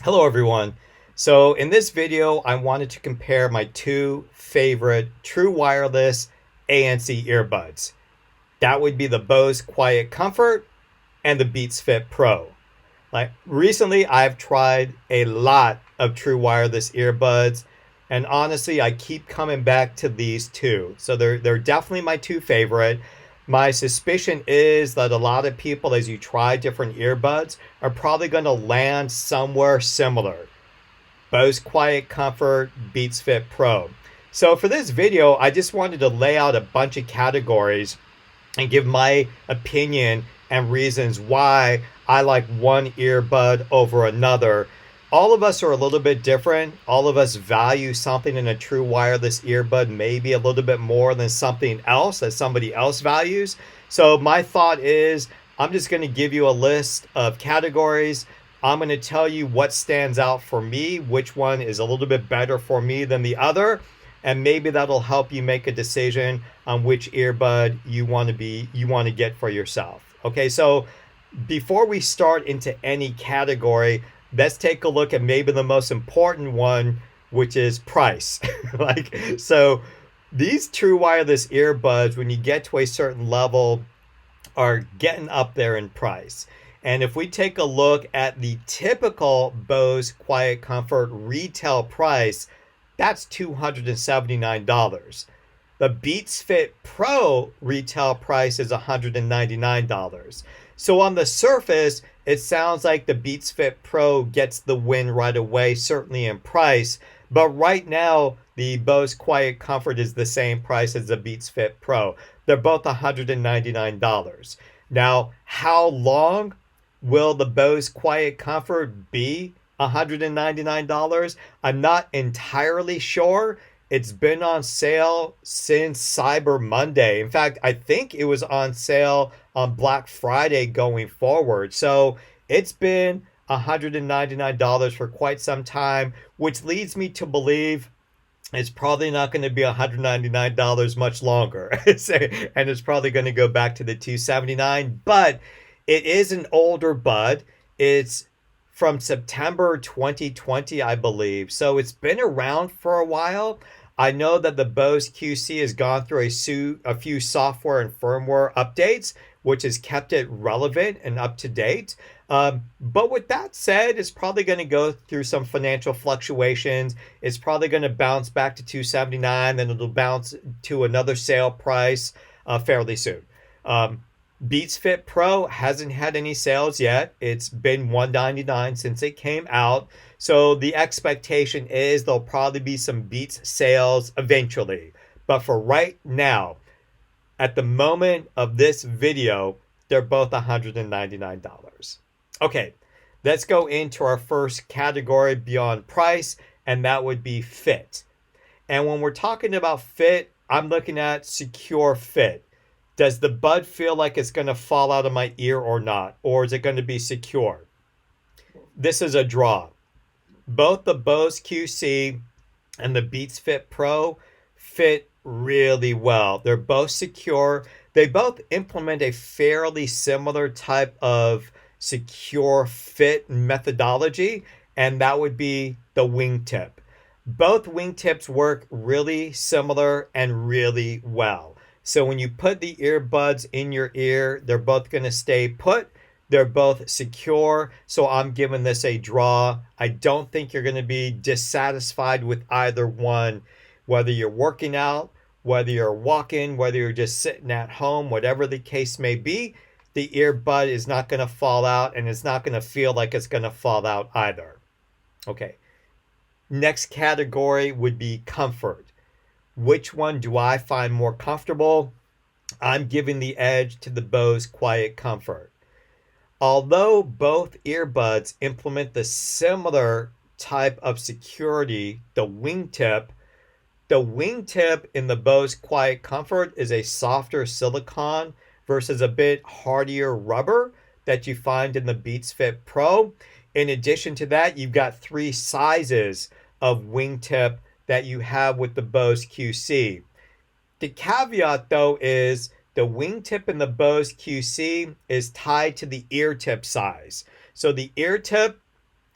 Hello everyone. So in this video, I wanted to compare my two favorite true wireless ANC earbuds. That would be the Bose Quietcomfort and the Beats Fit Pro. Like recently, I've tried a lot of true wireless earbuds, and honestly, I keep coming back to these two. So they're definitely my two favorite. My suspicion is that a lot of people, as you try different earbuds, are probably going to land somewhere similar. Bose Quietcomfort Beats Fit Pro. So for this video, I just wanted to lay out a bunch of categories and give my opinion and reasons why I like one earbud over another. All of us are a little bit different. All of us value something in a true wireless earbud maybe a little bit more than something else that somebody else values. So my thought is I'm just going to give you a list of categories. I'm going to tell you what stands out for me, which one is a little bit better for me than the other, and maybe that'll help you make a decision on which earbud you want to get for yourself. Okay, so before we start into any category, let's take a look at maybe the most important one, which is price. So these true wireless earbuds, when you get to a certain level, are getting up there in price. And if we take a look at the typical Bose Quietcomfort retail price, that's $279. The Beats Fit Pro retail price is $199. So on the surface, it sounds like the Beats Fit Pro gets the win right away, certainly in price. But right now, the Bose Quietcomfort is the same price as the Beats Fit Pro. They're both $199. Now, how long will the Bose Quietcomfort be $199? I'm not entirely sure. It's been on sale since Cyber Monday. In fact, I think it was on sale on Black Friday going forward. So it's been $199 for quite some time, which leads me to believe it's probably not going to be $199 much longer. And it's probably going to go back to the $279. But it is an older bud. It's from September 2020, I believe. So it's been around for a while. I know that the Bose QC has gone through a few software and firmware updates, which has kept it relevant and up to date. But with that said, it's probably going to go through some financial fluctuations. It's probably going to bounce back to $279, then it'll bounce to another sale price fairly soon. Beats Fit Pro hasn't had any sales yet. It's been $199 since it came out. So the expectation is there'll probably be some Beats sales eventually. But for right now, at the moment of this video, they're both $199. Okay, let's go into our first category beyond price, and that would be fit. And when we're talking about fit, I'm looking at secure fit. Does the bud feel like it's going to fall out of my ear or not? Or is it going to be secure? This is a draw. Both the Bose QC and the Beats Fit Pro fit really well. They're both secure. They both implement a fairly similar type of secure fit methodology, and that would be the wingtip. Both wingtips work really similar and really well. So when you put the earbuds in your ear, they're both going to stay put. They're both secure. So I'm giving this a draw. I don't think you're going to be dissatisfied with either one, whether you're working out, whether you're walking, whether you're just sitting at home, whatever the case may be, the earbud is not going to fall out, and it's not going to feel like it's going to fall out either. Okay. Next category would be comfort. Which one do I find more comfortable? I'm giving the edge to the Bose Quietcomfort. Although both earbuds implement the similar type of security, the wingtip in the Bose Quietcomfort is a softer silicone versus a bit hardier rubber that you find in the Beats Fit Pro. In addition to that, you've got 3 sizes of wingtip that you have with the Bose QC. The caveat, though, is the wingtip in the Bose QC is tied to the ear tip size. So the ear tip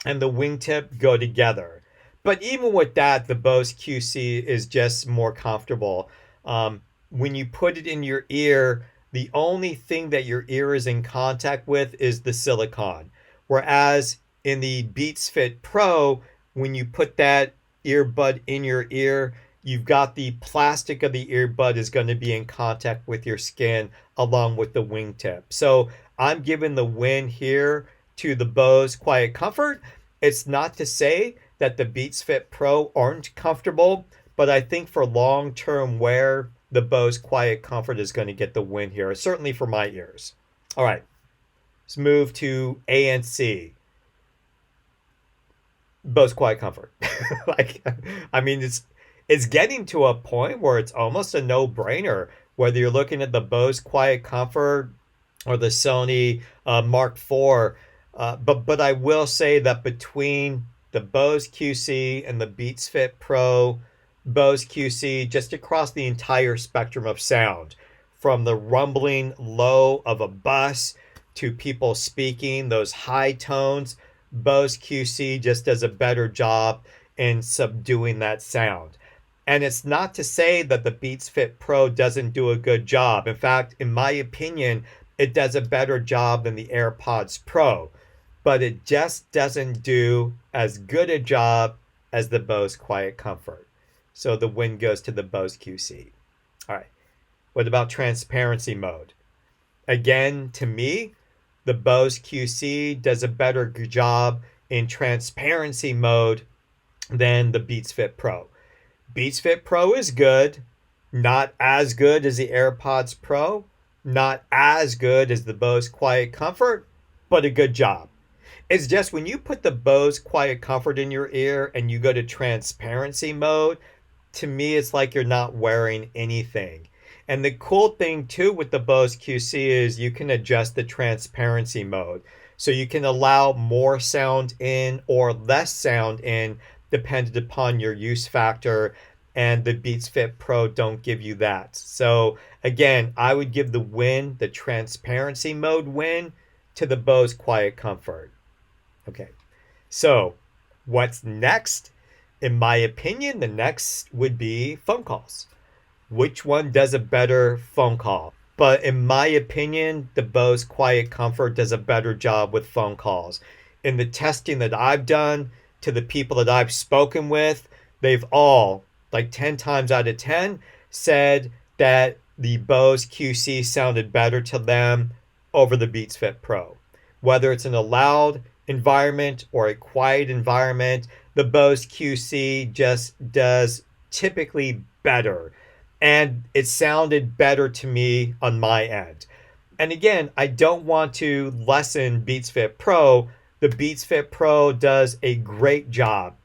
and the wingtip go together. But even with that, the Bose QC is just more comfortable. When you put it in your ear, the only thing that your ear is in contact with is the silicone. Whereas in the Beats Fit Pro, when you put that earbud in your ear, you've got the plastic of the earbud is going to be in contact with your skin along with the wingtip. So I'm giving the win here to the Bose Quietcomfort. It's not to say that the Beats Fit Pro aren't comfortable, but I think for long-term wear, the Bose Quietcomfort is going to get the win here, certainly for my ears. All right, let's move to ANC. Bose Quietcomfort. Like, I mean, it's getting to a point where it's almost a no-brainer. Whether you're looking at the Bose Quietcomfort or the Sony Mark IV, but I will say that between the Bose QC and the Beats Fit Pro, Bose QC, just across the entire spectrum of sound, from the rumbling low of a bus to people speaking, those high tones, Bose QC just does a better job in subduing that sound. And it's not to say that the Beats Fit Pro doesn't do a good job. In fact, in my opinion, it does a better job than the AirPods Pro, but it just doesn't do as good a job as the Bose Quietcomfort. So the win goes to the Bose QC. All right. What about transparency mode? Again, to me, the Bose QC does a better job in transparency mode than the Beats Fit Pro. Beats Fit Pro is good, not as good as the AirPods Pro, not as good as the Bose Quietcomfort, but a good job. It's just when you put the Bose Quietcomfort in your ear and you go to transparency mode, to me, it's like you're not wearing anything. And the cool thing too with the Bose QC is you can adjust the transparency mode. So you can allow more sound in or less sound in depending upon your use factor. And the Beats Fit Pro don't give you that. So again, I would give the win, the transparency mode win, to the Bose Quietcomfort. Okay, so what's next? In my opinion, the next would be phone calls. Which one does a better phone call? But in my opinion, the Bose Quietcomfort does a better job with phone calls. In the testing that I've done, to the people that I've spoken with, they've all, like 10 times out of 10, said that the Bose QC sounded better to them over the Beats Fit Pro. Whether it's in a loud environment or a quiet environment, the Bose QC just does typically better. And it sounded better to me on my end. And again, I don't want to lessen Beats Fit Pro. The Beats Fit Pro does a great job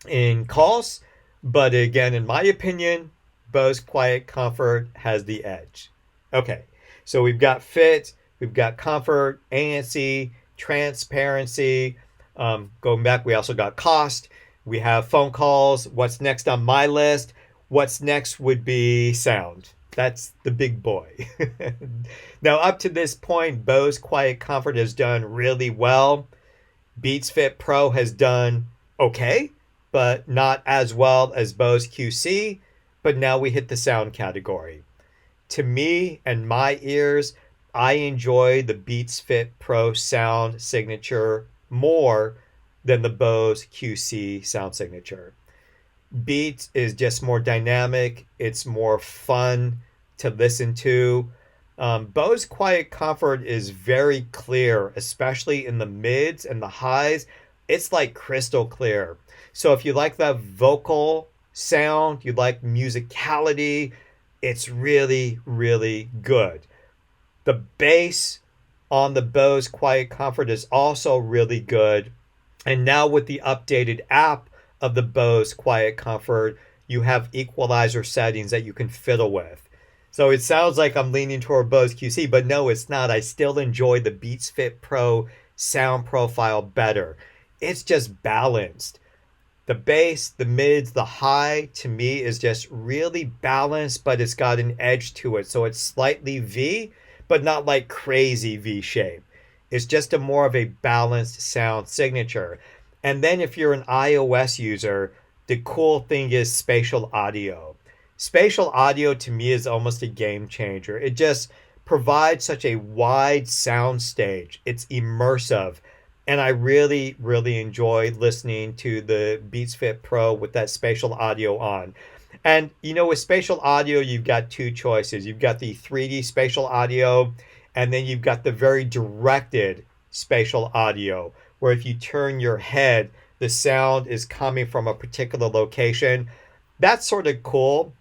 in calls, but again, in my opinion, Bose Quietcomfort has the edge. Okay, so we've got fit, we've got comfort, ANC, transparency. Going back, we also got cost. We have phone calls. What's next on my list? What's next would be sound. That's the big boy. Now, up to this point, Bose Quietcomfort has done really well. Beats Fit Pro has done okay, but not as well as Bose QC. But now we hit the sound category. To me and my ears, I enjoy the Beats Fit Pro sound signature more than the Bose QC sound signature. Beats is just more dynamic. It's more fun to listen to. Bose Quietcomfort is very clear, especially in the mids and the highs. It's like crystal clear. So if you like that vocal sound, you like musicality, it's really, really good. The bass on the Bose Quietcomfort is also really good. And now with the updated app of the Bose Quietcomfort, you have equalizer settings that you can fiddle with. So it sounds like I'm leaning toward Bose QC, but no, it's not. I still enjoy the Beats Fit Pro sound profile better. It's just balanced. The bass, the mids, the high, to me, is just really balanced, but it's got an edge to it. So it's slightly V, but not like crazy V shape. It's just a more of a balanced sound signature. And then if you're an iOS user, the cool thing is spatial audio. Spatial audio to me is almost a game changer. It just provides such a wide sound stage. It's immersive. And I really, really enjoy listening to the Beats Fit Pro with that spatial audio on. And with spatial audio, you've got two choices. You've got the 3D spatial audio, and then you've got the very directed spatial audio, where if you turn your head, the sound is coming from a particular location. That's sort of cool,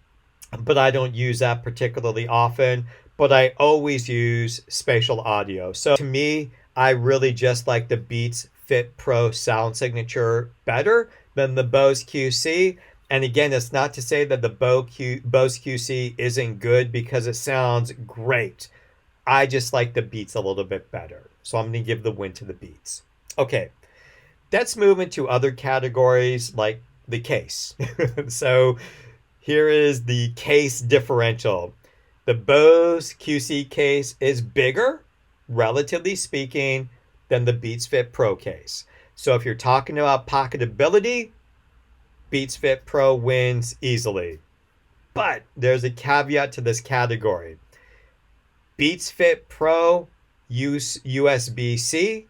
but I don't use that particularly often. But I always use spatial audio. So to me, I really just like the Beats Fit Pro sound signature better than the Bose QC. And again, it's not to say that the Bose QC isn't good, because it sounds great. I just like the Beats a little bit better. So I'm going to give the win to the Beats. Okay, let's move into other categories like the case. So here is the case differential. The Bose QC case is bigger, relatively speaking, than the Beats Fit Pro case. So if you're talking about pocketability, Beats Fit Pro wins easily. But there's a caveat to this category. Beats Fit Pro use USB-C,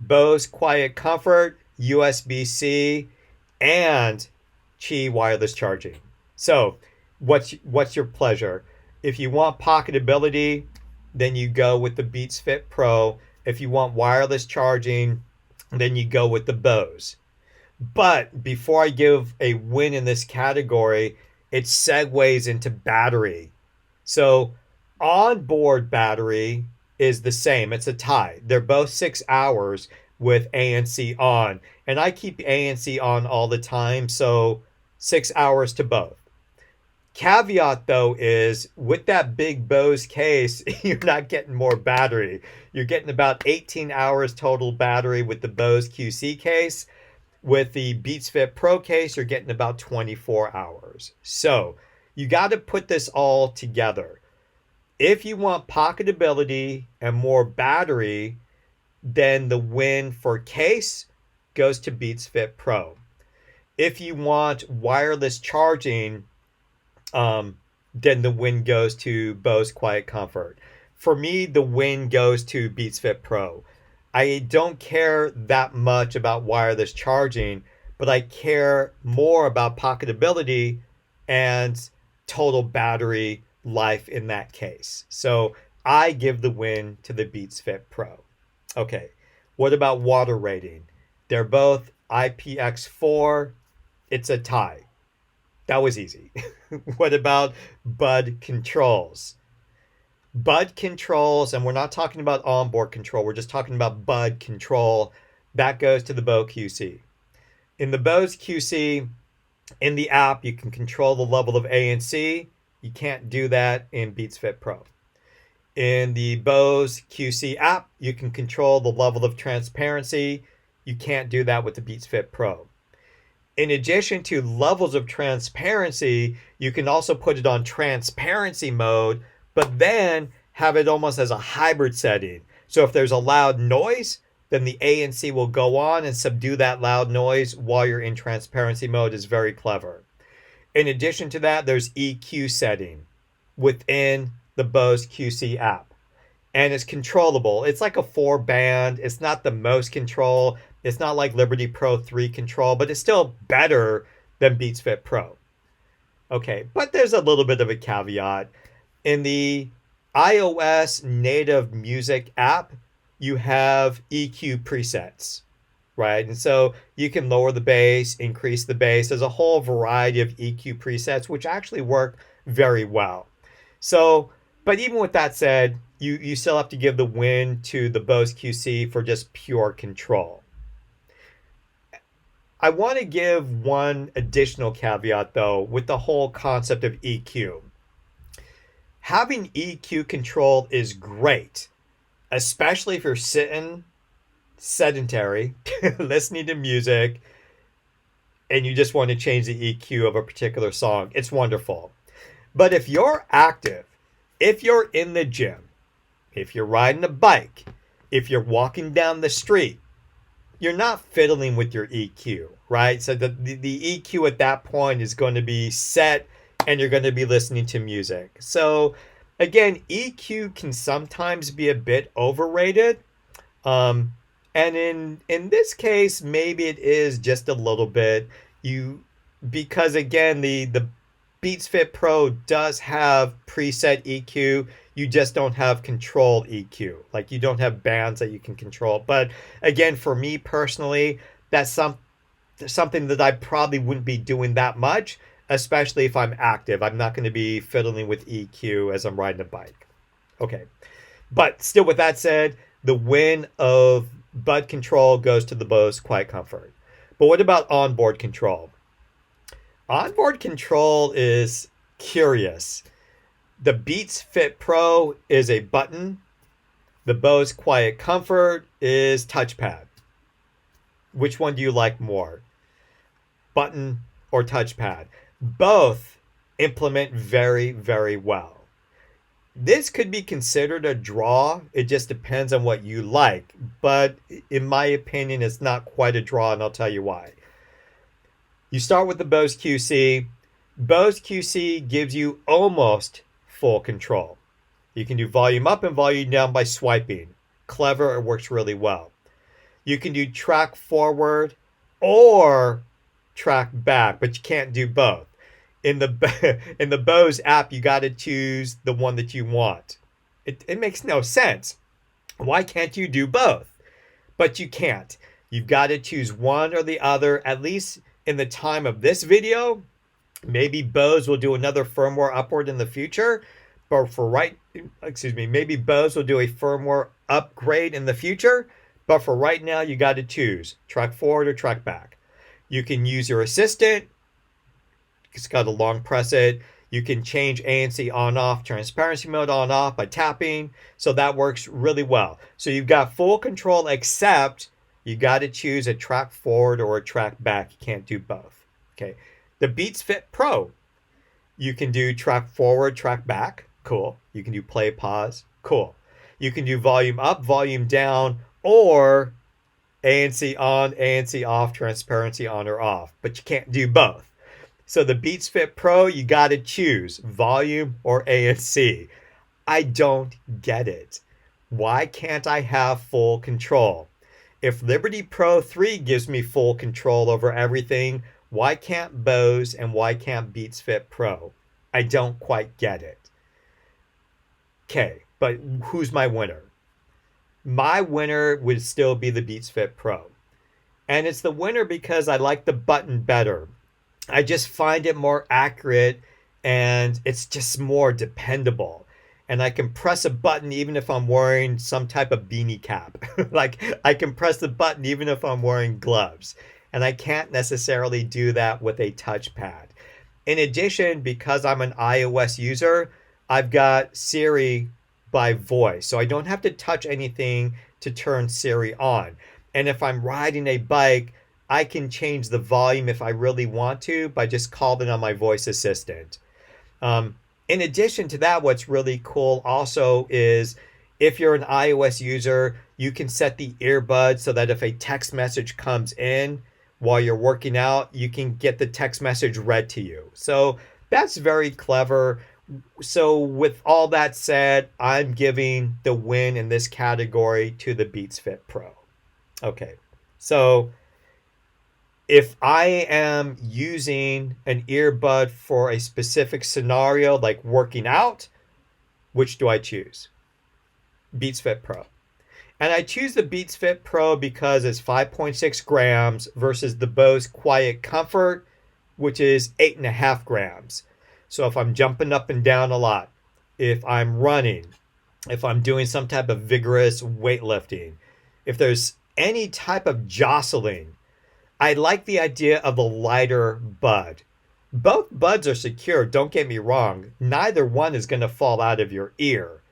Bose Quietcomfort USB-C, and Qi wireless charging. So what's your pleasure? If you want pocketability, then you go with the Beats Fit Pro. If you want wireless charging, then you go with the Bose. But before I give a win in this category, it segues into battery. So onboard battery is the same. It's a tie. They're both 6 hours with ANC on. And I keep ANC on all the time, so 6 hours to both. Caveat, though, is with that big Bose case, you're not getting more battery. You're getting about 18 hours total battery with the Bose QC case. With the Beats Fit Pro case, you're getting about 24 hours. So you got to put this all together. If you want pocketability and more battery, then the win for case goes to Beats Fit Pro. If you want wireless charging, then the win goes to Bose Quietcomfort. For me, the win goes to Beats Fit Pro. I don't care that much about wireless charging, but I care more about pocketability and total battery life in that case. So I give the win to the Beats Fit Pro. Okay, what about water rating? They're both IPX4. It's a tie. That was easy. What about bud controls? Bud controls, and we're not talking about onboard control, we're just talking about bud control. That goes to the Bose QC. In the Bose QC, in the app, you can control the level of ANC. You can't do that in Beats Fit Pro. In the Bose QC app, you can control the level of transparency. You can't do that with the Beats Fit Pro. In addition to levels of transparency, you can also put it on transparency mode, but then have it almost as a hybrid setting. So if there's a loud noise, then the ANC will go on and subdue that loud noise while you're in transparency mode. Is very clever. In addition to that, there's EQ setting within the Bose QC app. And it's controllable. It's like a 4-band. It's not the most control. It's not like Liberty Pro 3 control, but it's still better than Beats Fit Pro. Okay, but there's a little bit of a caveat. In the iOS native music app, you have EQ presets, right? And so you can lower the bass, increase the bass. There's a whole variety of EQ presets, which actually work very well. So, but even with that said, you still have to give the win to the Bose QC for just pure control. I want to give one additional caveat, though, with the whole concept of EQ. Having EQ control is great, especially if you're sitting sedentary, listening to music, and you just want to change the EQ of a particular song. It's wonderful. But if you're active, if you're in the gym, if you're riding a bike, if you're walking down the street, you're not fiddling with your EQ, right? So the EQ at that point is going to be set and you're going to be listening to music. So again, EQ can sometimes be a bit overrated. Um, and in this case, maybe it is just a little bit. You because again, the Beats Fit Pro does have preset EQ. You just don't have control EQ. Like you don't have bands that you can control. But again, for me personally, that's something that I probably wouldn't be doing that much, especially if I'm active. I'm not going to be fiddling with EQ as I'm riding a bike. Okay. But still, with that said, the win of bud control goes to the Bose Quietcomfort. But what about onboard control? Onboard control is curious. The Beats Fit Pro is a button. The Bose Quietcomfort is touchpad. Which one do you like more? Button or touchpad? Both implement very, very well. This could be considered a draw. It just depends on what you like. But in my opinion, it's not quite a draw, and I'll tell you why. You start with the Bose QC. Bose QC gives you almost full control. You can do volume up and volume down by swiping. Clever, it works really well. You can do track forward or track back, but you can't do both. In the Bose app, you got to choose the one that you want. It makes no sense. Why can't you do both? But you can't. You've got to choose one or the other, at least in the time of this video. Maybe Bose will do another firmware upward in the future, but maybe Bose will do a firmware upgrade in the future, but for right now, you got to choose track forward or track back. You can use your assistant. It's got to long press it. You can change ANC on off, transparency mode on off by tapping. So that works really well. So you've got full control, except you got to choose a track forward or a track back. You can't do both. Okay. The Beats Fit Pro, you can do track forward, track back. Cool. You can do play, pause. Cool. You can do volume up, volume down, or ANC on, ANC off, transparency on or off. But you can't do both. So the Beats Fit Pro, you got to choose volume or ANC. I don't get it. Why can't I have full control? If Liberty Pro 3 gives me full control over everything, why can't Bose and why can't Beats Fit Pro? I don't quite get it. Okay, but who's my winner? My winner would still be the Beats Fit Pro. And it's the winner because I like the button better. I just find it more accurate and it's just more dependable. And I can press a button even if I'm wearing some type of beanie cap. Like I can press the button even if I'm wearing gloves. And I can't necessarily do that with a touchpad. In addition, because I'm an iOS user, I've got Siri by voice. So I don't have to touch anything to turn Siri on. And if I'm riding a bike, I can change the volume if I really want to by just calling on my voice assistant. In addition to that, what's really cool also is if you're an iOS user, you can set the earbuds so that if a text message comes in while you're working out, you can get the text message read to you. So that's very clever. So with all that said, I'm giving the win in this category to the Beats Fit Pro. Okay, so if I am using an earbud for a specific scenario like working out, which do I choose? Beats Fit Pro. And I choose the Beats Fit Pro because it's 5.6 grams versus the Bose Quietcomfort, which is 8.5 grams. So if I'm jumping up and down a lot, if I'm running, if I'm doing some type of vigorous weightlifting, if there's any type of jostling, I like the idea of a lighter bud. Both buds are secure, don't get me wrong. Neither one is going to fall out of your ear.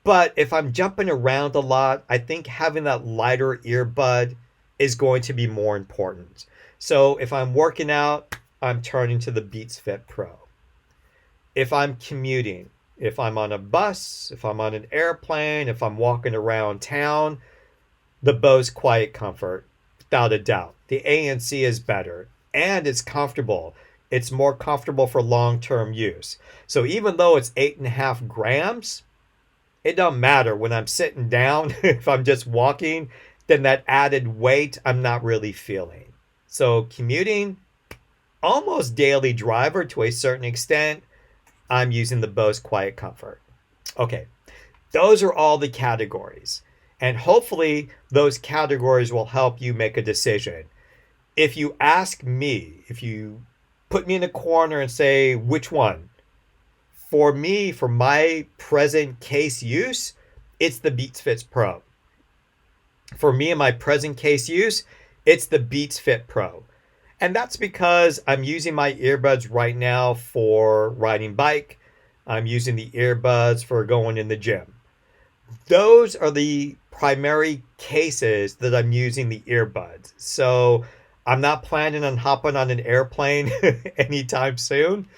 But if I'm jumping around a lot, I think having that lighter earbud is going to be more important. So if I'm working out, I'm turning to the Beats Fit Pro. If I'm commuting, if I'm on a bus, if I'm on an airplane, if I'm walking around town, the Bose Quietcomfort. without a doubt. The ANC is better and it's comfortable. It's more comfortable for long-term use. So even though it's 8.5 grams, it doesn't matter when I'm sitting down. If I'm just walking, then that added weight I'm not really feeling. So commuting, almost daily driver to a certain extent, I'm using the Bose Quietcomfort. Okay, those are all the categories. And hopefully those categories will help you make a decision. If you ask me, if you put me in a corner and say, which one? For me, for my present case use, it's the Beats Fit Pro. For me in my present case use, it's the Beats Fit Pro. And that's because I'm using my earbuds right now for riding bike. I'm using the earbuds for going in the gym. Those are the primary cases that I'm using the earbuds. So I'm not planning on hopping on an airplane anytime soon.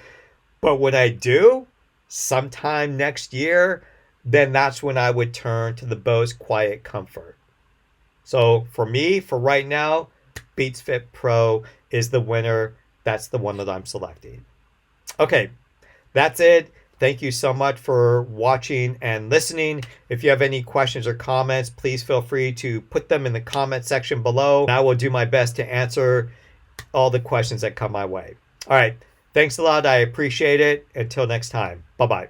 But when I do, sometime next year, then that's when I would turn to the Bose Quietcomfort. So for me, for right now, Beats Fit Pro is the winner. That's the one that I'm selecting. Okay, that's it. Thank you so much for watching and listening. If you have any questions or comments, please feel free to put them in the comment section below. I will do my best to answer all the questions that come my way. All right. Thanks a lot. I appreciate it. Until next time. Bye-bye.